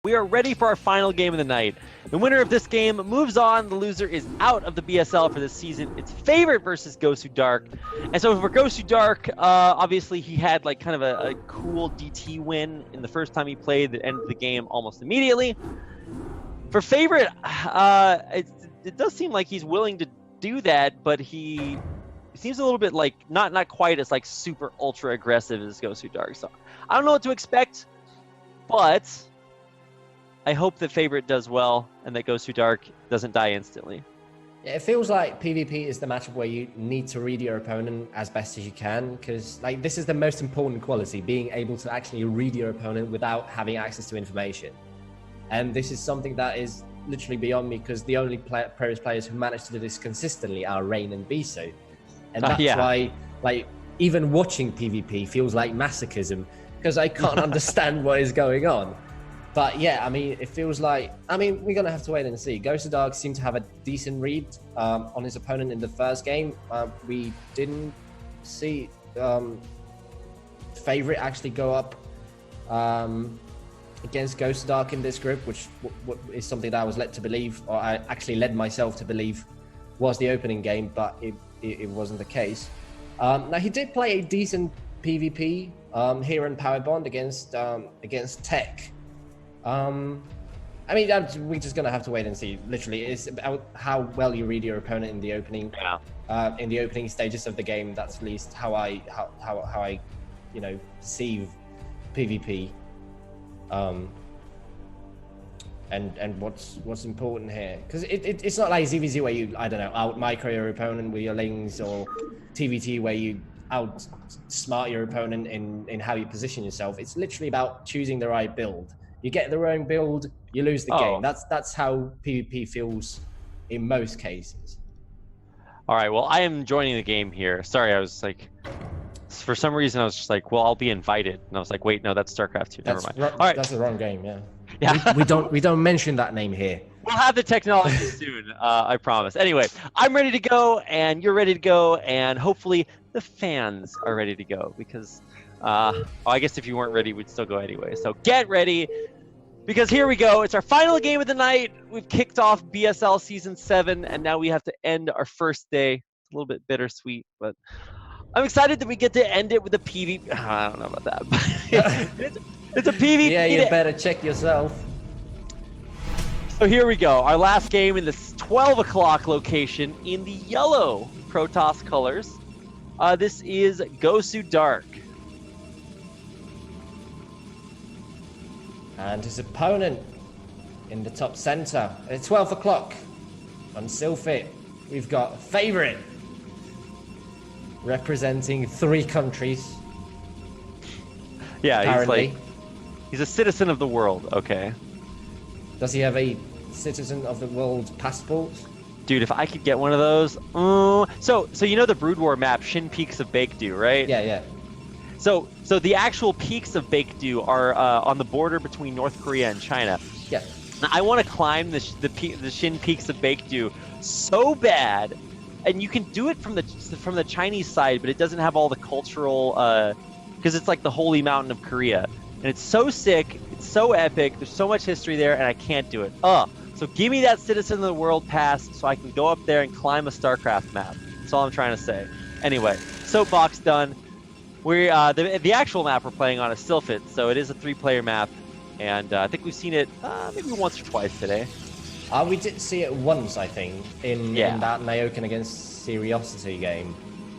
We are ready for our final game of the night. The winner of this game moves on. The loser is out of the BSL for this season. It's Favorit versus Gosudark. And so for Gosudark, obviously he had like kind of a cool DT win in the first time he played that ended the game almost immediately. For Favorit, it does seem like he's willing to do that, but he seems a little bit like not quite as like super ultra aggressive as Gosudark. So I don't know what to expect, but I hope that Favorit does well and that Gosudark doesn't die instantly. Yeah, it feels like PvP is the matchup where you need to read your opponent as best as you can, because like this is the most important quality, being able to actually read your opponent without having access to information. And this is something that is literally beyond me, because the only players who manage to do this consistently are Rain and Biso. And that's why like even watching PvP feels like masochism, because I can't understand what is going on. But yeah, I mean, it feels like, we're going to have to wait and see. Gosudark seemed to have a decent read on his opponent in the first game. We didn't see Favorit actually go up against Gosudark in this group, which is something that I was led to believe, or I actually led myself to believe was the opening game, but it wasn't the case. Now, he did play a decent PvP here in Power Bond against Tech. We're just gonna have to wait and see. Literally, it's about how well you read your opponent in the opening, in the opening stages of the game. That's at least how I perceive PvP. And what's important here, because it's not like ZVZ where you out micro your opponent with your lings, or TVT where you outsmart your opponent in how you position yourself. It's literally about choosing the right build. You get the wrong build, you lose the game. That's how PvP feels in most cases. All right, well, I am joining the game here. Sorry, I was like, for some reason, I was just like, well, I'll be invited. And I was like, wait, no, that's StarCraft 2. Never mind. All right. That's the wrong game, yeah. We don't mention that name here. We'll have the technology soon, I promise. Anyway, I'm ready to go, and you're ready to go, and hopefully the fans are ready to go, because I guess if you weren't ready, we'd still go anyway. So get ready, because here we go. It's our final game of the night. We've kicked off BSL Season 7, and now we have to end our first day. It's a little bit bittersweet, but I'm excited that we get to end it with a PvP. I don't know about that, but it's a PvP. Yeah, you better check yourself. So here we go. Our last game in this 12 o'clock location in the yellow Protoss colors. This is Gosudark. And his opponent in the top center at 12 o'clock on Silphit, we've got Favorit representing 3 countries. Yeah, apparently. He's a citizen of the world. Okay. Does he have a citizen of the world passport? Dude, if I could get one of those. So you know the Brood War map, Shin Peaks of Baekdu, right? Yeah. So the actual peaks of Baekdu are on the border between North Korea and China. Yeah. Now, I want to climb the Shin Peaks of Baekdu so bad, and you can do it from the Chinese side, but it doesn't have all the cultural, because it's like the holy mountain of Korea, and it's so sick, it's so epic. There's so much history there, and I can't do it. So give me that Citizen of the World pass so I can go up there and climb a StarCraft map. That's all I'm trying to say. Anyway, soapbox done. We the actual map we're playing on is Silphit, so it is a 3-player map, and I think we've seen it maybe once or twice today. We did see it once, I think, in that Naokan against Seriosity game,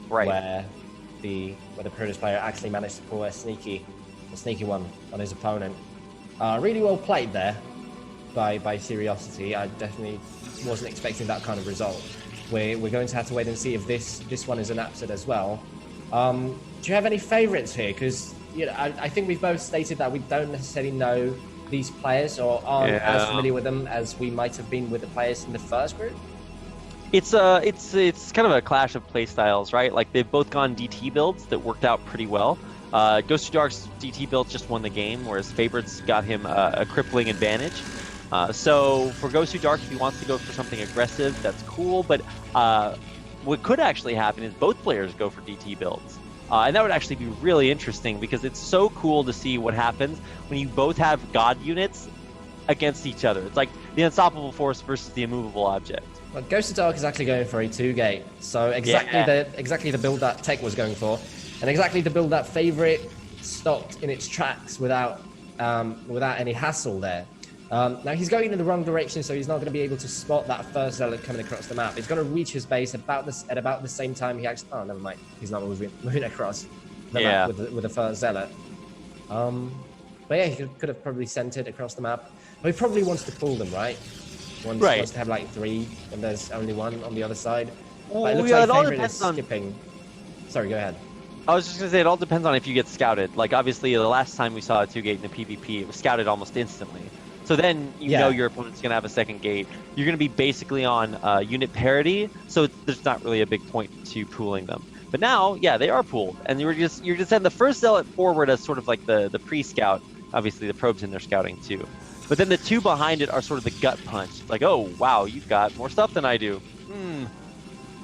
right? Where the Protoss player actually managed to pull a sneaky one on his opponent. Really well played there by Seriosity. I definitely wasn't expecting that kind of result. We're going to have to wait and see if this one is an upset as well. Do you have any favorites here? Because I think we've both stated that we don't necessarily know these players, or aren't as familiar with them as we might have been with the players in the first group. It's kind of a clash of play styles, right? Like they've both gone DT builds that worked out pretty well. Gosudark's DT build just won the game, whereas Favorit's got him a crippling advantage. So for Gosudark, if he wants to go for something aggressive, that's cool. But what could actually happen is both players go for DT builds. And that would actually be really interesting, because it's so cool to see what happens when you both have God units against each other. It's like the unstoppable force versus the immovable object. But Gosudark is actually going for a 2-gate, so exactly the build that Tech was going for, and exactly the build that Favorit stopped in its tracks without any hassle there. Now he's going in the wrong direction, so he's not going to be able to spot that first zealot coming across the map. He's going to reach his base at about the same time he actually. Oh, never mind. He's not moving across the map with the first zealot. But yeah, he could have probably sent it across the map. But he probably wants to pull them, right? Wants to have like 3, and there's only 1 on the other side. But it looks like Favorit is skipping. Sorry, go ahead. I was just going to say, it all depends on if you get scouted. Like, obviously, the last time we saw a 2-gate in the PvP, it was scouted almost instantly. So then you know your opponent's going to have a second gate. You're going to be basically on unit parity, so there's not really a big point to pooling them. But now, yeah, they are pooled, and you're just sending the first zealot forward as sort of like the pre-scout. Obviously, the probe's in there scouting too. But then the 2 behind it are sort of the gut punch. Like, oh, wow, you've got more stuff than I do.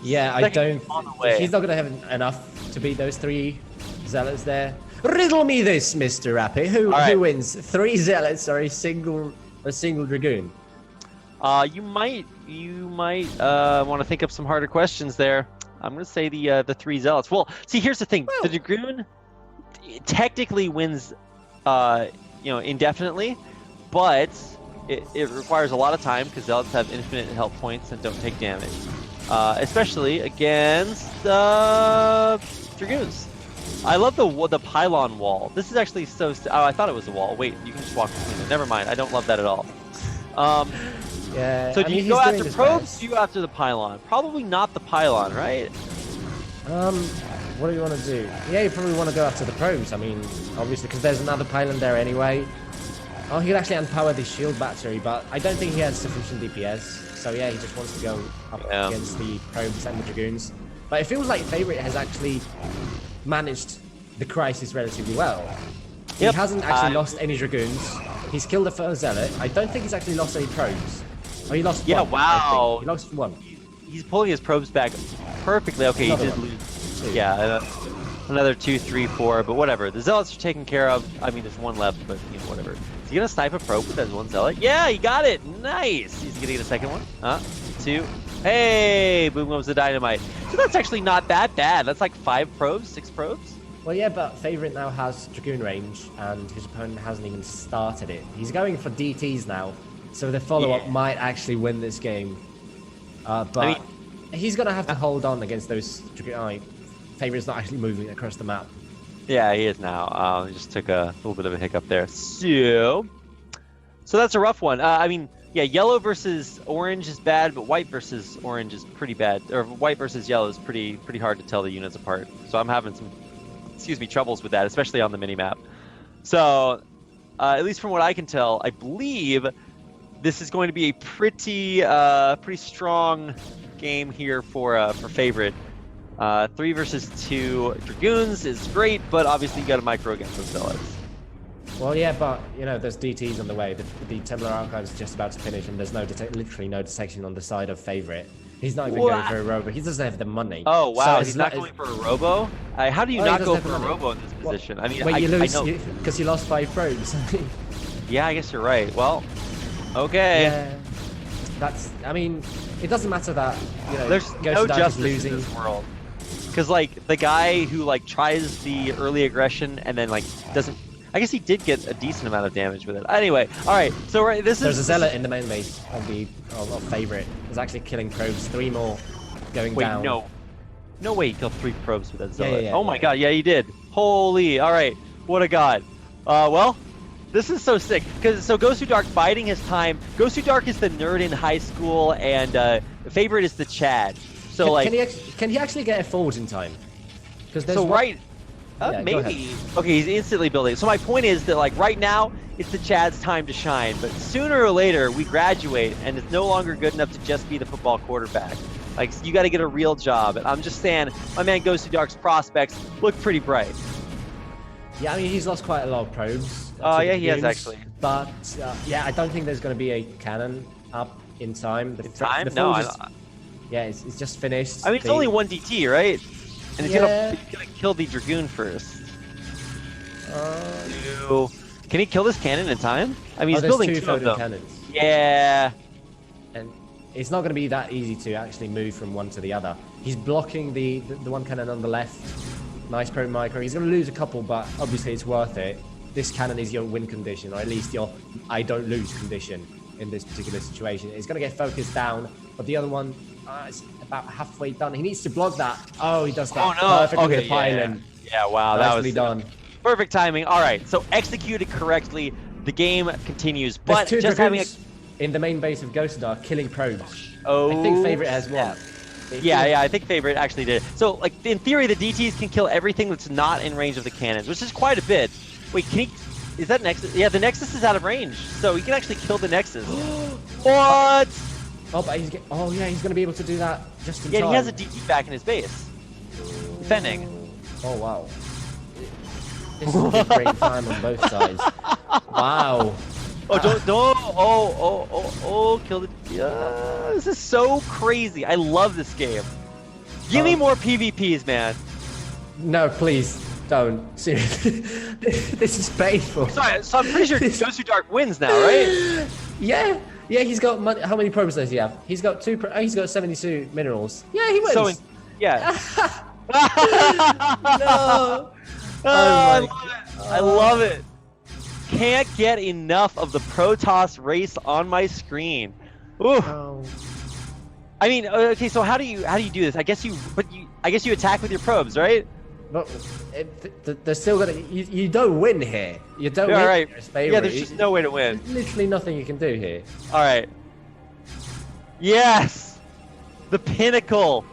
Yeah, I don't. He's not going to have enough to beat those 3 zealots there. Riddle me this, Mr. Rappy. Who wins? 3 zealots or a single dragoon? You might want to think of some harder questions there. I'm going to say the 3 zealots. Well, see, here's the thing: the dragoon technically wins, indefinitely, but it requires a lot of time because zealots have infinite health points and don't take damage, especially against dragoons. I love the pylon wall. This is actually so. Oh, I thought it was a wall. Wait, you can just walk between it. Never mind. I don't love that at all. Yeah. So do you go after probes? Do you go after the pylon? Probably not the pylon, right? What do you want to do? Yeah, you probably want to go after the probes. I mean, obviously, because there's another pylon there anyway. Oh, he could actually unpower the shield battery, but I don't think he has sufficient DPS. So yeah, he just wants to go up against the probes and the dragoons. But it feels like Favorit has actually managed the crisis relatively well. He hasn't actually lost any dragoons. He's killed the first zealot. I don't think he's actually lost any probes. Oh, he lost one. Wow. He lost 1. He's pulling his probes back perfectly. Okay, he did lose. 2. Yeah, another 2, 3, 4, but whatever. The zealots are taken care of. I mean, there's 1 left, but whatever. Is he gonna snipe a probe with that 1 zealot? Yeah, he got it. Nice. He's gonna get a second one. 2. Hey, boom goes the dynamite. So that's actually not that bad. That's like 5 probes, 6 probes. Well, yeah, but Favorit now has dragoon range, and his opponent hasn't even started it. He's going for DTs now, so the follow-up might actually win this game. But he's going to have to hold on against those dragoon. Favorit's not actually moving across the map. Yeah, he is now. He just took a little bit of a hiccup there. So that's a rough one. I mean, yeah, yellow versus orange is bad, but white versus orange is pretty bad. Or white versus yellow is pretty hard to tell the units apart. So I'm having some troubles with that, especially on the minimap. So, at least from what I can tell, I believe this is going to be a pretty strong game here for Favorit. 3 versus 2 dragoons is great, but obviously you got to micro against those zealots. Well, yeah, but there's DTs on the way. The Templar Archive is just about to finish, and there's literally no detection on the side of Favorit. He's not even going for a robo. He doesn't have the money. Oh wow, so he's not going for a robo. How do you not go for a robo in this position? I mean, you lose because you lost 5 probes. Yeah, I guess you're right. Well, okay. Yeah, that's. I mean, it doesn't matter that there's no justice in this world. Because like the guy who like tries the early aggression and then like doesn't. I guess he did get a decent amount of damage with it. Anyway, all right. So there's a zealot in the main base of Favorit. He's actually killing probes. 3 more going down. Wait, no way he killed 3 probes with that zealot. Oh my god, yeah, he did. Holy, all right, what a god. Well, this is so sick because Gosudark biding his time. Gosudark is the nerd in high school, and Favorit is the Chad. So can he actually get a forge in time? Because maybe. Okay, he's instantly building. So my point is that like right now, it's the Chad's time to shine. But sooner or later, we graduate, and it's no longer good enough to just be the football quarterback. Like you got to get a real job. And I'm just saying, my man Gosudark's prospects look pretty bright. Yeah, I mean he's lost quite a lot of probes. Oh yeah, he has actually. But yeah, I don't think there's going to be a cannon up in time. Yeah, it's just finished. I mean, it's only 1 DT, right? And he's gonna kill the dragoon first. Can he kill this cannon in time? I mean, he's there's building two two of floating them. cannons. Yeah. And it's not going to be that easy to actually move from one to the other. He's blocking the one cannon on the left. Nice pro micro. He's going to lose a couple, but obviously it's worth it. This cannon is your win condition, or at least your I don't lose condition in this particular situation. It's going to get focused down, but the other one is about halfway done. He needs to block that. Oh, he does that. Oh, no. Perfectly Okay, with the pylon. Yeah, wow. Nicely That was done. perfect timing. All right, so executed correctly. The game continues, but There's two just having a... dragoons in the main base of Gosudark killing probes. Oh, I think Favorit has one. Yeah, I think Favorit actually did. So, like, in theory, the DTs can kill everything that's not in range of the cannons, which is quite a bit. Wait, can he... Is that Nexus? Yeah, the Nexus is out of range, so he can actually kill the Nexus. What? Oh, but he's he's going to be able to do that just in time. Yeah, he has a DT back in his base. Defending. Oh, wow. This is a great time on both sides. Wow. Oh, kill the... Yeah, this is so crazy. I love this game. Give me more PvPs, man. No, please. Don't. Seriously. This is painful. Sorry, so I'm pretty sure Gosudark wins now, right? Yeah. Yeah, he's got money. How many probes does he have? He's got he's got 72 minerals. Yeah, he wins. So, yeah. No. I love it. I love it. Can't get enough of the Protoss race on my screen. Ooh. Oh. I mean, okay, so how do you do this? I guess you attack with your probes, right? But they're still gonna. You don't win here. You don't win. Right. Here, Yeah, there's just no way to win. There's literally nothing you can do here. All right. Yes, the pinnacle.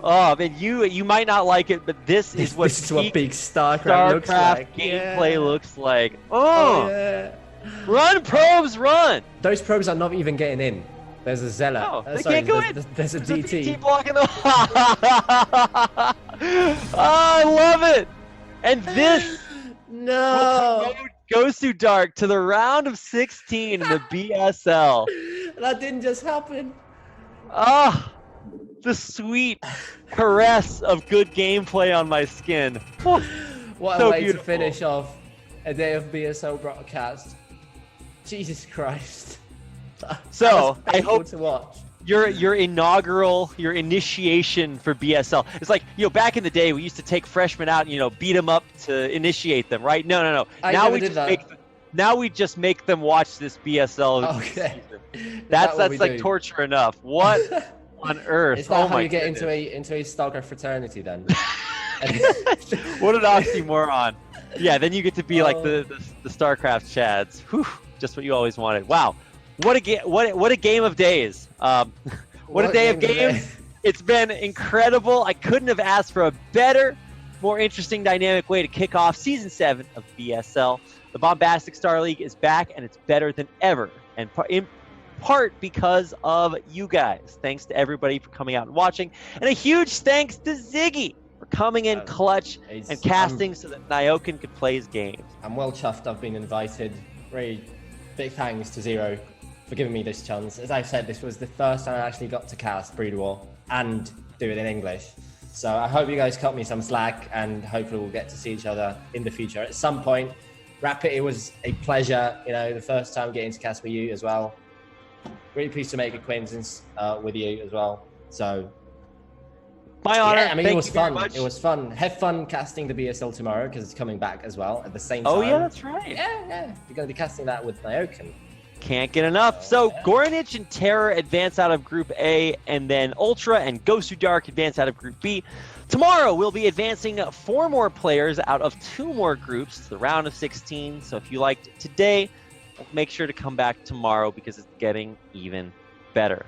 Oh man, you might not like it, but this is what big StarCraft looks like. Gameplay looks like. Oh, yeah. Run probes, run! Those probes are not even getting in. There's a zealot. No, they can't go in. There's a DT. Blocking the. Oh, I love it. And this no goes to Dark to the round of 16 in the BSL. That didn't just happen. Ah. The sweet caress of good gameplay on my skin. What so a way beautiful. to finish off a day of BSL broadcast. Jesus Christ. So I hope to watch. your initiation for BSL. It's like, back in the day we used to take freshmen out and beat them up to initiate them, right? No. Now we just make them watch this BSL Okay. season. That's like torture enough. What on earth? Is that how you get into a StarCraft fraternity then? What an oxymoron. Yeah, then you get to be like the StarCraft Chads. Whew, just what you always wanted. Wow. What a game of days. What a day of games. It's been incredible. I couldn't have asked for a better, more interesting, dynamic way to kick off Season 7 of BSL. The Bombastic Star League is back, and it's better than ever. And in part because of you guys. Thanks to everybody for coming out and watching. And a huge thanks to Ziggy for coming in clutch and casting so that Nyokin could play his games. I'm well chuffed I've been invited. Really big thanks to Zero for giving me this chance. As I said, this was the first time I actually got to cast Breed War and do it in English. So I hope you guys cut me some slack, and hopefully we'll get to see each other in the future at some point. Rapid, it was a pleasure, the first time getting to cast with you as well. Really pleased to make acquaintance with you as well. So, my honor. Yeah, I mean, Thank it was you very fun. much. It was fun. Have fun casting the BSL tomorrow because it's coming back as well at the same time. Oh yeah, that's right. Yeah. You're going to be casting that with Nyokin. Can't get enough. So Goranich and Terror advance out of Group A, and then Ultra and Gosudark advance out of Group B. Tomorrow we'll be advancing 4 more players out of 2 more groups to the round of 16. So if you liked today, make sure to come back tomorrow because it's getting even better.